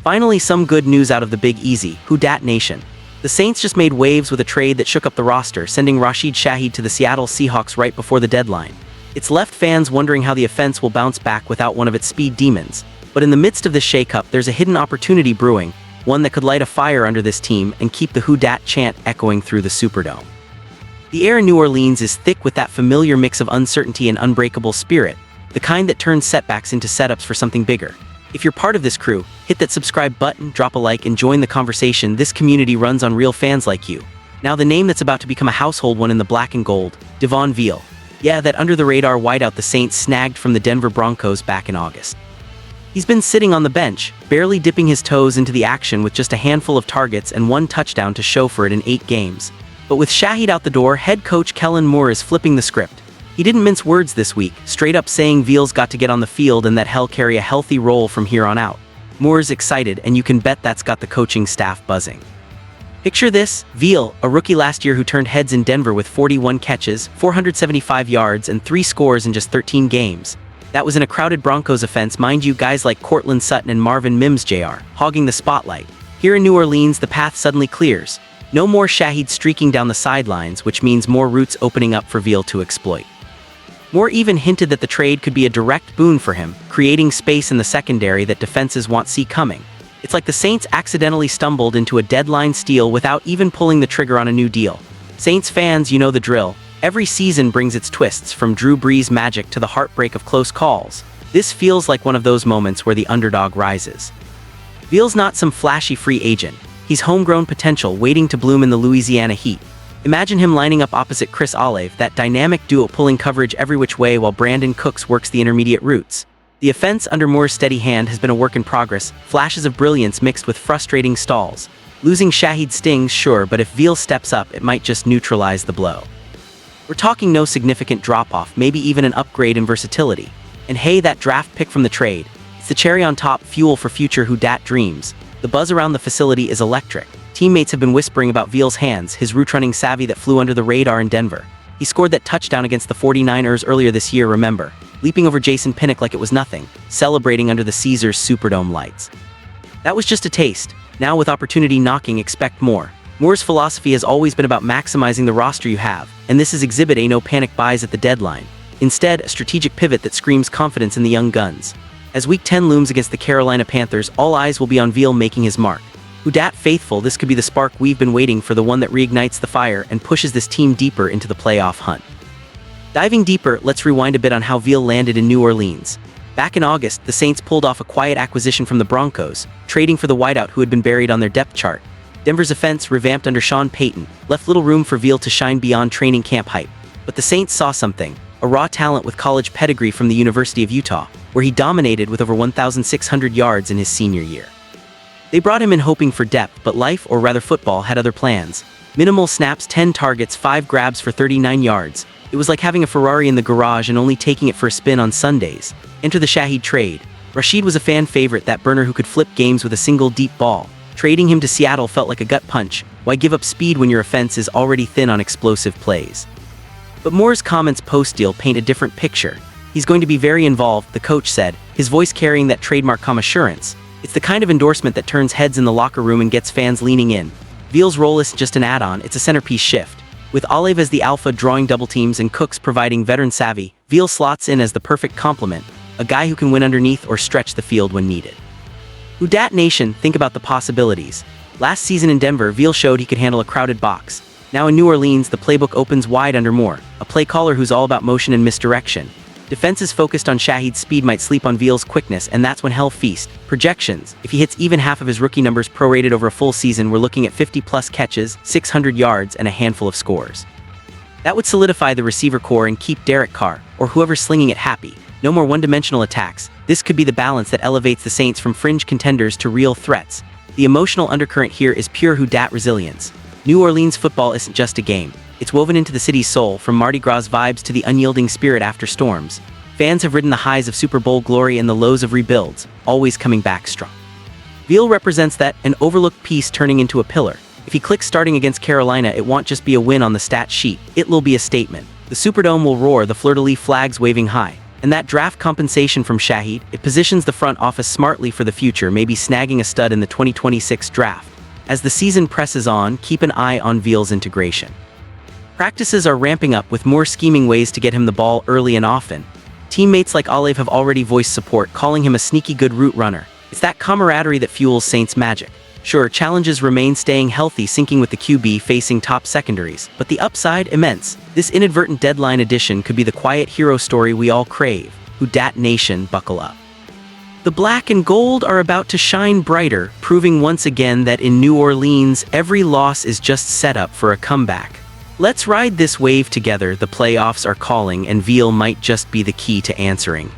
Finally, some good news out of the Big Easy, Who Dat Nation. The Saints just made waves with a trade that shook up the roster, sending Rashid Shaheed to the Seattle Seahawks right before the deadline. It's left fans wondering how the offense will bounce back without one of its speed demons. But in the midst of this shakeup, there's a hidden opportunity brewing, one that could light a fire under this team and keep the Who Dat chant echoing through the Superdome. The air in New Orleans is thick with that familiar mix of uncertainty and unbreakable spirit, the kind that turns setbacks into setups for something bigger. If you're part of this crew, hit that subscribe button, drop a like, and join the conversation. This community runs on real fans like you. Now the name that's about to become a household one in the black and gold, Devaughn Vele. Yeah, that under-the-radar wideout the Saints snagged from the Denver Broncos back in August. He's been sitting on the bench, barely dipping his toes into the action with just a handful of targets and one touchdown to show for it in 8 games. But with Shaheed out the door, head coach Kellen is flipping the script. He didn't mince words this week, straight up saying Vele's got to get on the field and that he'll carry a healthy role from here on out. Moore's excited, and you can bet that's got the coaching staff buzzing. Picture this, Vele, a rookie last year who turned heads in Denver with 41 catches, 475 yards, and 3 scores in just 13 games. That was in a crowded Broncos offense, mind you, guys like Cortland Sutton and Marvin Mims Jr. hogging the spotlight. Here in New Orleans, the path suddenly clears. No more Shaheed streaking down the sidelines, which means more routes opening up for Vele to exploit. Moore even hinted that the trade could be a direct boon for him, creating space in the secondary that defenses won't see coming. It's like the Saints accidentally stumbled into a deadline steal without even pulling the trigger on a new deal. Saints fans, you know the drill. Every season brings its twists, from Drew Brees' magic to the heartbreak of close calls. This feels like one of those moments where the underdog rises. Vele's not some flashy free agent. He's homegrown potential waiting to bloom in the Louisiana heat. Imagine him lining up opposite Chris Olave, that dynamic duo pulling coverage every which way while Brandon Cooks works the intermediate routes. The offense under Moore's steady hand has been a work in progress, flashes of brilliance mixed with frustrating stalls. Losing Shaheed stings, sure, but if Vele steps up, it might just neutralize the blow. We're talking no significant drop-off, maybe even an upgrade in versatility. And hey, that draft pick from the trade. It's the cherry on top, fuel for future Who Dat dreams. The buzz around the facility is electric. Teammates have been whispering about Vele's hands, his route-running savvy that flew under the radar in Denver. He scored that touchdown against the 49ers earlier this year, remember, leaping over Jason Pinnock like it was nothing, celebrating under the Caesars Superdome lights. That was just a taste. Now with opportunity knocking, expect more. Moore's philosophy has always been about maximizing the roster you have, and this is Exhibit A: no panic buys at the deadline. Instead, a strategic pivot that screams confidence in the young guns. As Week 10 looms against the Carolina Panthers, all eyes will be on Vele making his mark. Who Dat faithful, this could be the spark we've been waiting for, the one that reignites the fire and pushes this team deeper into the playoff hunt. Diving deeper, let's rewind a bit on how Vele landed in New Orleans. Back in August, the Saints pulled off a quiet acquisition from the Broncos, trading for the wideout who had been buried on their depth chart. Denver's offense, revamped under Sean Payton, left little room for Vele to shine beyond training camp hype. But the Saints saw something, a raw talent with college pedigree from the University of Utah, where he dominated with over 1,600 yards in his senior year. They brought him in hoping for depth, but life, or rather football, had other plans. Minimal snaps, 10 targets, 5 grabs for 39 yards. It was like having a Ferrari in the garage and only taking it for a spin on Sundays. Enter the Shaheed trade. Rashid was a fan favorite, that burner who could flip games with a single deep ball. Trading him to Seattle felt like a gut punch. Why give up speed when your offense is already thin on explosive plays? But Moore's comments post-deal paint a different picture. He's going to be very involved, the coach said, his voice carrying that trademark calm assurance. It's the kind of endorsement that turns heads in the locker room and gets fans leaning in. Vele's role isn't just an add-on, it's a centerpiece shift. With Olave as the alpha drawing double teams and Cooks providing veteran savvy, Vele slots in as the perfect complement, a guy who can win underneath or stretch the field when needed. Who Dat Nation, think about the possibilities. Last season in Denver, Vele showed he could handle a crowded box. Now in New Orleans, the playbook opens wide under Moore, a play caller who's all about motion and misdirection. Defenses focused on Shaheed's speed might sleep on Vele's quickness, and that's when hell feast. Projections: if he hits even half of his rookie numbers prorated over a full season, we're looking at 50-plus catches, 600 yards, and a handful of scores. That would solidify the receiver core and keep Derek Carr, or whoever's slinging it, happy. No more one-dimensional attacks. This could be the balance that elevates the Saints from fringe contenders to real threats. The emotional undercurrent here is pure Who Dat resilience. New Orleans football isn't just a game. It's woven into the city's soul, from Mardi Gras vibes to the unyielding spirit after storms. Fans have ridden the highs of Super Bowl glory and the lows of rebuilds, always coming back strong. Vele represents that, an overlooked piece turning into a pillar. If he clicks starting against Carolina, it won't just be a win on the stat sheet, it will be a statement. The Superdome will roar, the fleur-de-lis flags waving high. And that draft compensation from Shahid, it positions the front office smartly for the future, maybe snagging a stud in the 2026 draft. As the season presses on, keep an eye on Vele's integration. Practices are ramping up with more scheming ways to get him the ball early and often. Teammates like Olive have already voiced support, calling him a sneaky good route runner. It's that camaraderie that fuels Saints' magic. Sure, challenges remain, staying healthy, syncing with the QB, facing top secondaries, but the upside, immense. This inadvertent deadline addition could be the quiet hero story we all crave. Who Dat Nation, buckle up. The black and gold are about to shine brighter, proving once again that in New Orleans, every loss is just set up for a comeback. Let's ride this wave together. The playoffs are calling, and Vele might just be the key to answering.